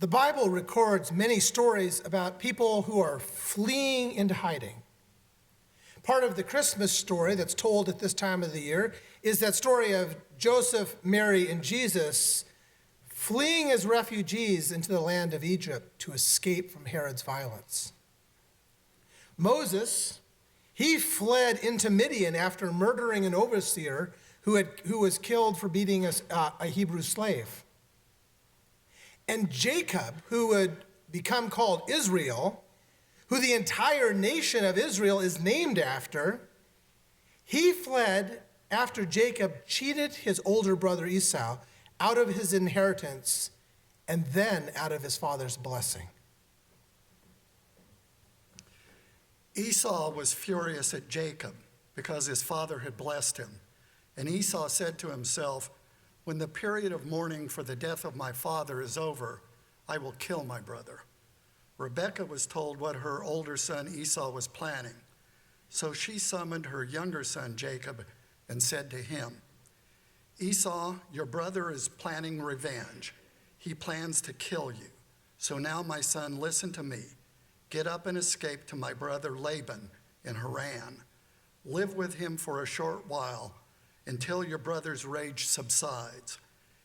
The Bible records many stories about people who are fleeing into hiding. Part of the Christmas story that's told at this time of the year is that story of Joseph, Mary, and Jesus fleeing as refugees into the land of Egypt to escape from Herod's violence. Moses, he fled into Midian after murdering an overseer who was killed for beating a Hebrew slave. And Jacob, who would become called Israel, who the entire nation of Israel is named after, he fled after Jacob cheated his older brother Esau out of his inheritance and then out of his father's blessing. Esau was furious at Jacob because his father had blessed him. And Esau said to himself, "When the period of mourning for the death of my father is over, I will kill my brother." Rebekah was told what her older son Esau was planning. So she summoned her younger son Jacob and said to him, "Esau, your brother is planning revenge. He plans to kill you. So now, my son, listen to me. Get up and escape to my brother Laban in Haran. Live with him for a short while until your brother's rage subsides,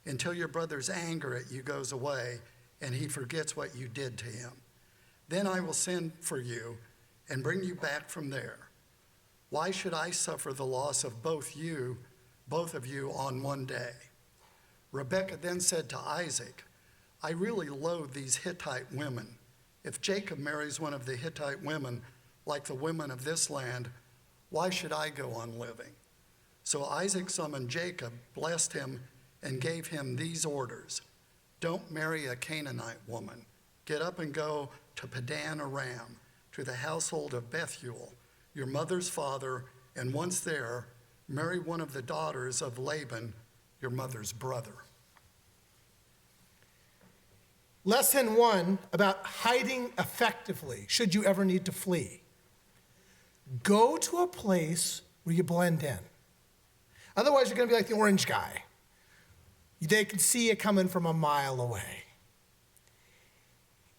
until your brother's anger at you goes away and he forgets what you did to him. Then I will send for you and bring you back from there. Why should I suffer the loss of both of you on one day?" Rebekah then said to Isaac, "I really loathe these Hittite women. If Jacob marries one of the Hittite women like the women of this land, why should I go on living?" So Isaac summoned Jacob, blessed him, and gave him these orders: "Don't marry a Canaanite woman. Get up and go to Padan Aram, to the household of Bethuel, your mother's father, and once there, marry one of the daughters of Laban, your mother's brother." Lesson 1 about hiding effectively, should you ever need to flee. Go to a place where you blend in. Otherwise, you're going to be like the orange guy. They can see you coming from a mile away.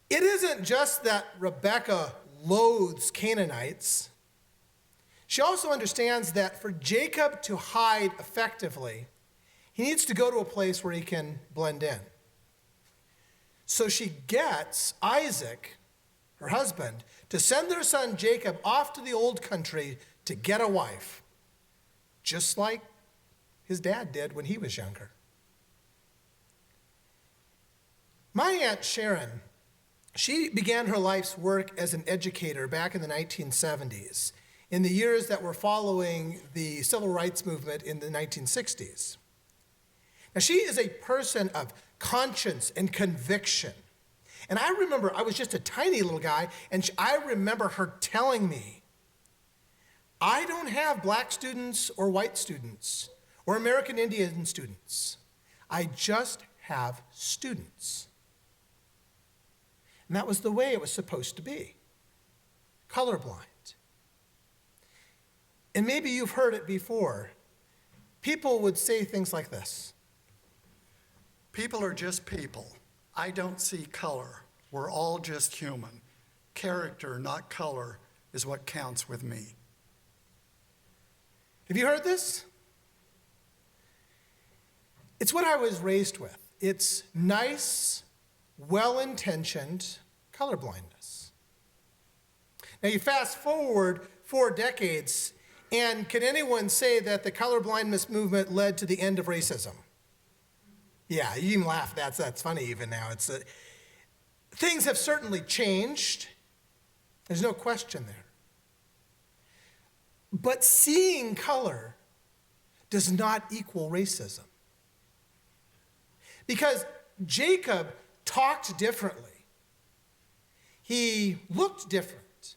It isn't just that Rebekah loathes Canaanites. She also understands that for Jacob to hide effectively, he needs to go to a place where he can blend in. So she gets Isaac, her husband, to send their son Jacob off to the old country to get a wife, just like his dad did when he was younger. My Aunt Sharon, she began her life's work as an educator back in the 1970s, in the years that were following the civil rights movement in the 1960s. Now, she is a person of conscience and conviction. And I remember, I was just a tiny little guy, and I remember her telling me, "I don't have black students or white students or American Indian students. I just have students." And that was the way it was supposed to be. Colorblind. And maybe you've heard it before. People would say things like this: "People are just people. I don't see color. We're all just human. Character, not color, is what counts with me." Have you heard this? It's what I was raised with. It's nice, well-intentioned colorblindness. Now you fast forward 4 decades, and can anyone say that the colorblindness movement led to the end of racism? Yeah, you even laugh. That's funny even now. Things have certainly changed. There's no question there. But seeing color does not equal racism. Because Jacob talked differently. He looked different.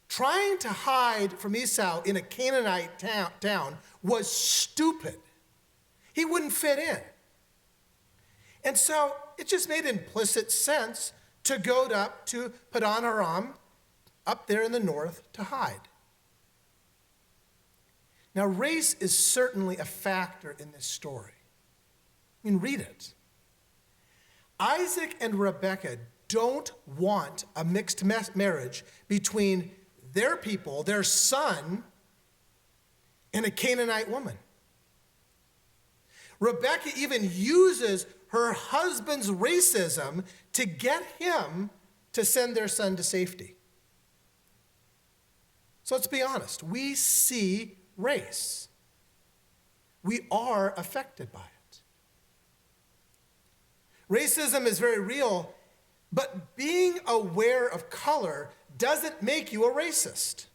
Trying to hide from Esau in a Canaanite town was stupid. He wouldn't fit in. And so it just made implicit sense to go up to Padan Aram, up there in the north, to hide. Now, race is certainly a factor in this story. I mean, read it. Isaac and Rebekah don't want a mixed marriage between their people, their son, and a Canaanite woman. Rebekah even uses her husband's racism to get him to send their son to safety. So let's be honest. We see race. We are affected by it. Racism is very real, but being aware of color doesn't make you a racist.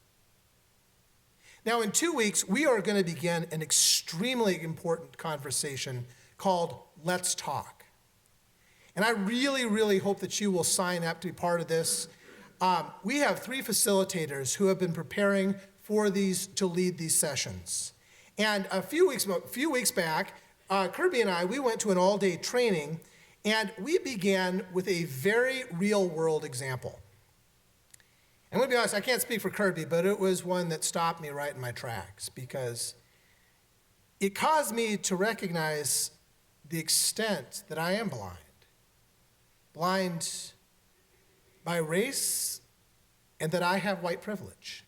Now, in 2 weeks, we are going to begin an extremely important conversation called Let's Talk. And I really, really hope that you will sign up to be part of this. We have 3 facilitators who have been preparing for to lead these sessions. And a few weeks back, Kirby and I, we went to an all-day training, and we began with a very real-world example. I'm going to be honest, I can't speak for Kirby, but it was one that stopped me right in my tracks because it caused me to recognize the extent that I am blind. Blind by race and that I have white privilege.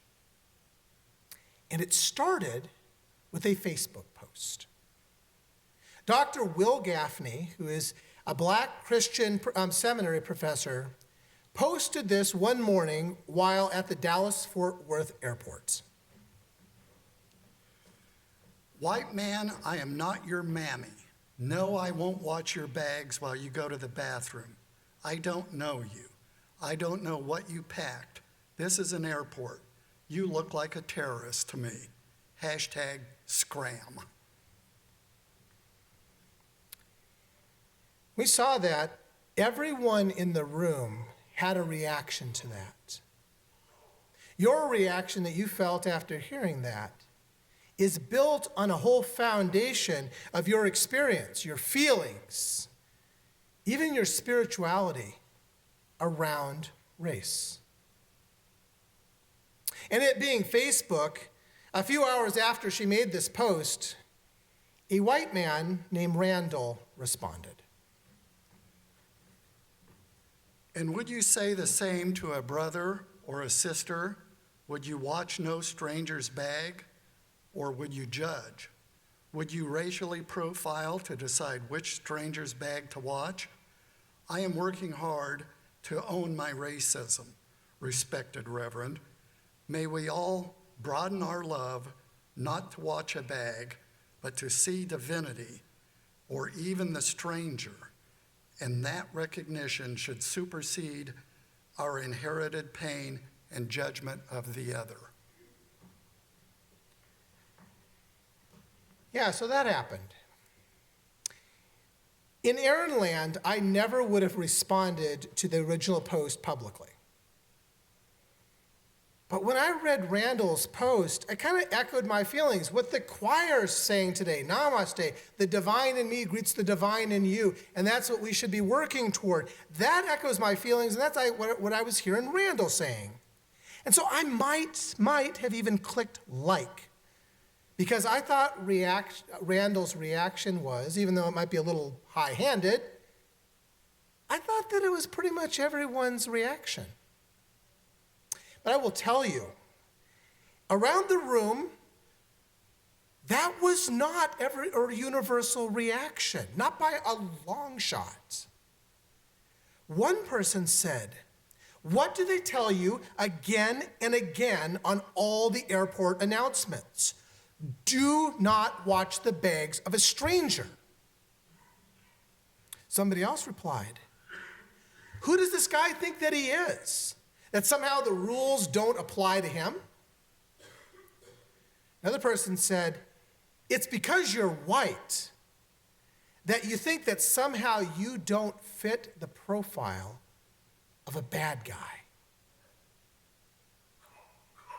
And it started with a Facebook post. Dr. Will Gaffney, who is a black Christian seminary professor, posted this one morning while at the Dallas-Fort Worth airport. White man, I am not your mammy. No, I won't watch your bags while you go to the bathroom. I don't know you. I don't know what you packed. This is an airport. You look like a terrorist to me. Hashtag scram. We saw that everyone in the room had a reaction to that. Your reaction that you felt after hearing that is built on a whole foundation of your experience, your feelings, even your spirituality around race. And it being Facebook, a few hours after she made this post, a white man named Randall responded. And would you say the same to a brother or a sister? Would you watch no stranger's bag? Or would you judge? Would you racially profile to decide which stranger's bag to watch? I am working hard to own my racism, respected Reverend. May we all broaden our love, not to watch a bag, but to see divinity, or even the stranger. And that recognition should supersede our inherited pain and judgment of the other. Yeah, so that happened. In Aaron Land, I never would have responded to the original post publicly. But when I read Randall's post, I kind of echoed my feelings. What the choir's saying today, namaste, the divine in me greets the divine in you, and that's what we should be working toward. That echoes my feelings, and that's what I was hearing Randall saying. And so I might have even clicked like, because I thought Randall's reaction was, even though it might be a little high-handed, I thought that it was pretty much everyone's reaction. But I will tell you, around the room, that was not a universal reaction, not by a long shot. One person said, "What do they tell you again and again on all the airport announcements? Do not watch the bags of a stranger." Somebody else replied, "Who does this guy think that he is? That somehow the rules don't apply to him?" Another person said, "It's because you're white that you think that somehow you don't fit the profile of a bad guy."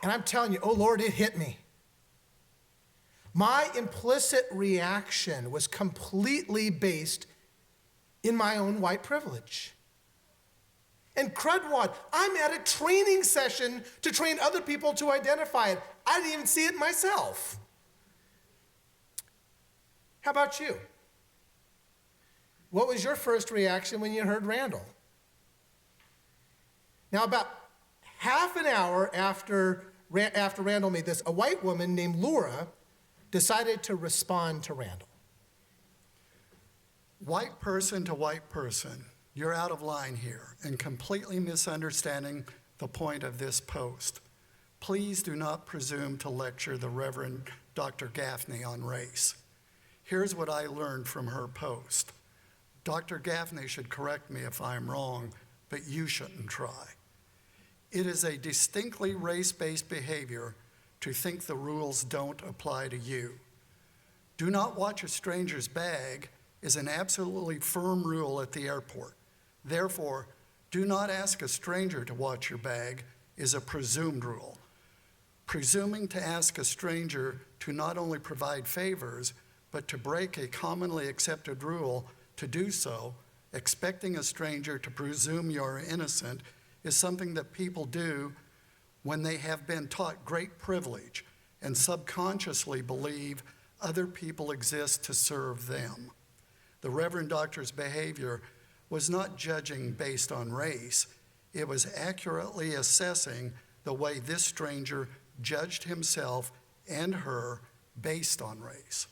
And I'm telling you, oh Lord, it hit me. My implicit reaction was completely based in my own white privilege. And crudwad, I'm at a training session to train other people to identify it. I didn't even see it myself. How about you? what was your first reaction when you heard Randall? Now, about half an hour after Randall made this, a white woman named Laura decided to respond to Randall. White person to white person, you're out of line here and completely misunderstanding the point of this post. Please do not presume to lecture the Reverend Dr. Gaffney on race. Here's what I learned from her post. Dr. Gaffney should correct me if I'm wrong, but you shouldn't try. It is a distinctly race-based behavior to think the rules don't apply to you. Do not watch a stranger's bag is an absolutely firm rule at the airport. Therefore, do not ask a stranger to watch your bag is a presumed rule. Presuming to ask a stranger to not only provide favors, but to break a commonly accepted rule to do so, expecting a stranger to presume you're innocent, is something that people do when they have been taught great privilege and subconsciously believe other people exist to serve them. The Reverend Doctor's behavior was not judging based on race. It was accurately assessing the way this stranger judged himself and her based on race.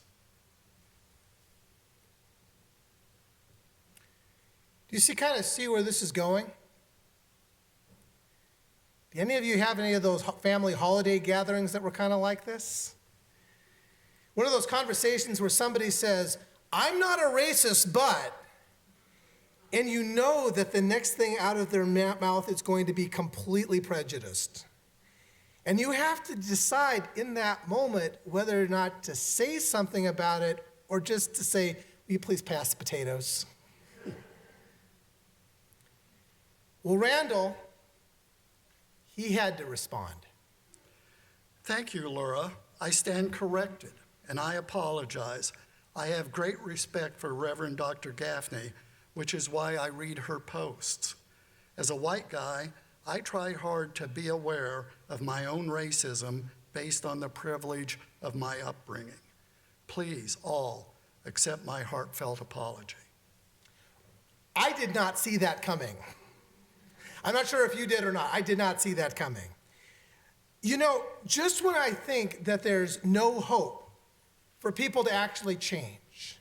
Do you kind of see where this is going? Do any of you have any of those family holiday gatherings that were kind of like this? One of those conversations where somebody says, I'm not a racist, but, and you know that the next thing out of their mouth is going to be completely prejudiced. And you have to decide in that moment whether or not to say something about it or just to say, will you please pass the potatoes? Well, Randall, he had to respond. Thank you, Laura. I stand corrected, and I apologize. I have great respect for Reverend Dr. Gaffney, which is why I read her posts. As a white guy, I try hard to be aware of my own racism based on the privilege of my upbringing. Please, all, accept my heartfelt apology. I did not see that coming. I'm not sure if you did or not. I did not see that coming. You know, just when I think that there's no hope for people to actually change,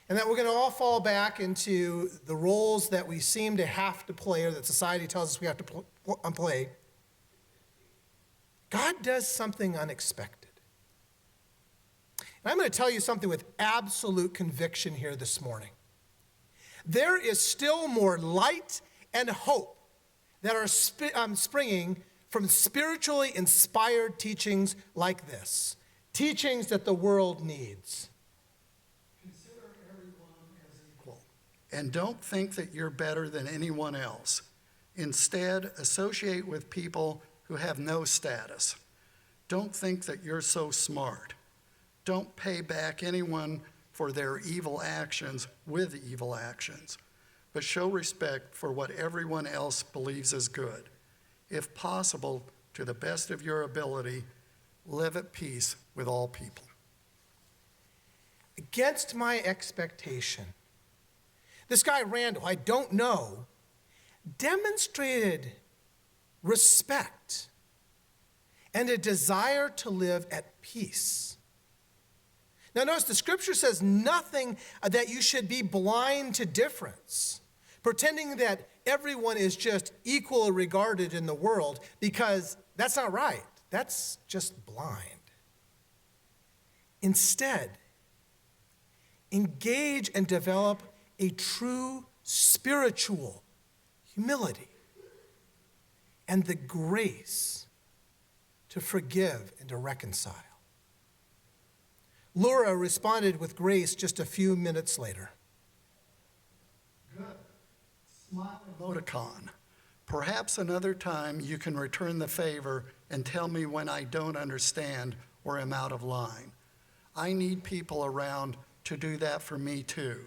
and that we're going to all fall back into the roles that we seem to have to play or that society tells us we have to play, God does something unexpected. And I'm going to tell you something with absolute conviction here this morning. There is still more light and hope that are springing from spiritually inspired teachings like this, teachings that the world needs. Consider everyone as equal, and don't think that you're better than anyone else. Instead, associate with people who have no status. Don't think that you're so smart. Don't pay back anyone for their evil actions with evil actions, but show respect for what everyone else believes is good. If possible, to the best of your ability, live at peace with all people. Against my expectation, this guy Randall, I don't know, demonstrated respect and a desire to live at peace. Now notice the scripture says nothing that you should be blind to difference, pretending that everyone is just equally regarded in the world, because that's not right. That's just blind. Instead, engage and develop a true spiritual humility and the grace to forgive and to reconcile. Laura responded with grace just a few minutes later. Good. Smile emoticon. Perhaps another time you can return the favor and tell me when I don't understand or am out of line. I need people around to do that for me too.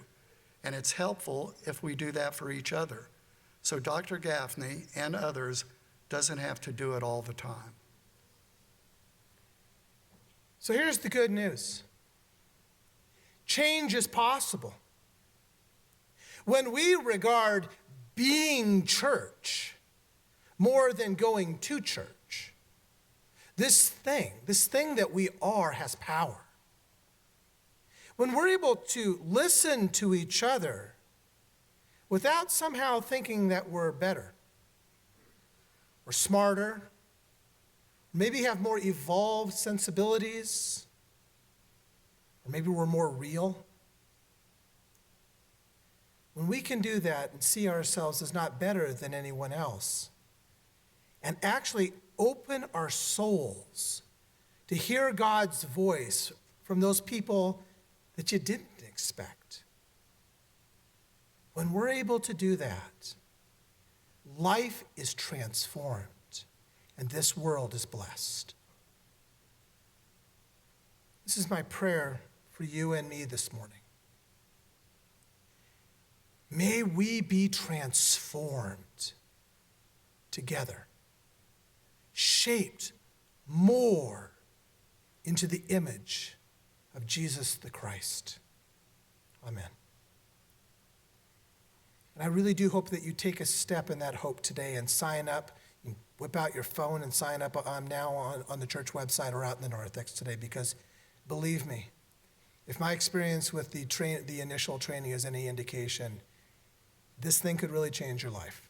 And it's helpful if we do that for each other. So Dr. Gaffney and others doesn't have to do it all the time. So here's the good news. Change is possible. when we regard being church more than going to church, this thing that we are has power. When we're able to listen to each other without somehow thinking that we're better or smarter, maybe have more evolved sensibilities, or maybe we're more real. When we can do that and see ourselves as not better than anyone else, and actually open our souls to hear God's voice from those people that you didn't expect, when we're able to do that, life is transformed and this world is blessed. This is my prayer for you and me this morning. May we be transformed together, shaped more into the image of Jesus the Christ. Amen. And I really do hope that you take a step in that hope today and sign up. You can whip out your phone and sign up now on the church website or out in the narthex today, because believe me, if my experience with the initial training is any indication, this thing could really change your life.